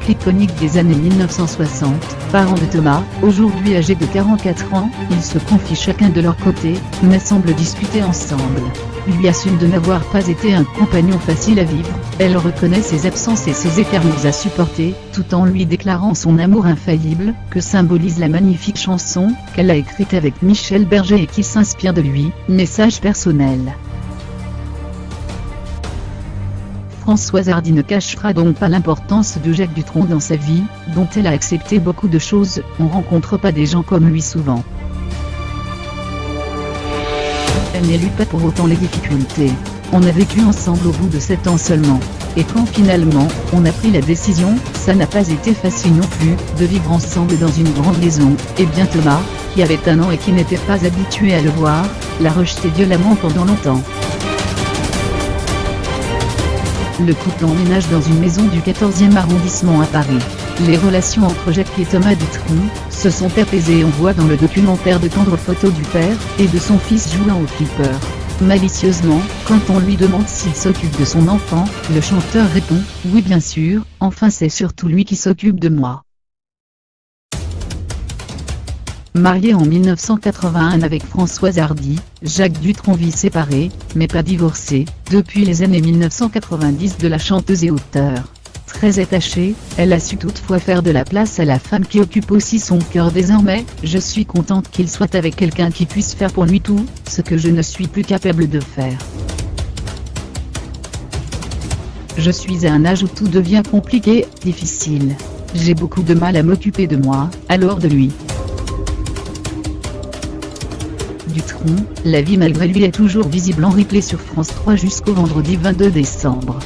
couple iconique des années 1960, parents de Thomas, aujourd'hui âgés de 44 ans, ils se confient chacun de leur côté, mais semblent discuter ensemble. Lui assume de n'avoir pas été un compagnon facile à vivre, elle reconnaît ses absences et ses écarts à supporter, tout en lui déclarant son amour infaillible, que symbolise la magnifique chanson qu'elle a écrite avec Michel Berger et qui s'inspire de lui, message personnel. Françoise Hardy ne cachera donc pas l'importance de Jacques Dutronc dans sa vie, dont elle a accepté beaucoup de choses. On rencontre pas des gens comme lui souvent. Elle n'élude pas pour autant les difficultés. On a vécu ensemble au bout de 7 ans seulement. Et quand finalement, on a pris la décision, ça n'a pas été facile non plus, de vivre ensemble dans une grande maison. Et bien Thomas, qui avait 1 an et qui n'était pas habitué à le voir, l'a rejeté violemment pendant longtemps. Le couple emménage dans une maison du 14e arrondissement à Paris. Les relations entre Jacques et Thomas Dutronc se sont apaisées. On voit dans le documentaire de tendres photos du père et de son fils jouant au flipper. Malicieusement, quand on lui demande s'il s'occupe de son enfant, le chanteur répond « Oui bien sûr, enfin c'est surtout lui qui s'occupe de moi ». Marié en 1981 avec Françoise Hardy, Jacques Dutronc vit séparé, mais pas divorcé, depuis les années 1990 de la chanteuse et auteure. Très attachée, elle a su toutefois faire de la place à la femme qui occupe aussi son cœur désormais. Je suis contente qu'il soit avec quelqu'un qui puisse faire pour lui tout, ce que je ne suis plus capable de faire. Je suis à un âge où tout devient compliqué, difficile. J'ai beaucoup de mal à m'occuper de moi, alors de lui. Dutronc, la vie malgré lui est toujours visible en replay sur France 3 jusqu'au vendredi 22 décembre.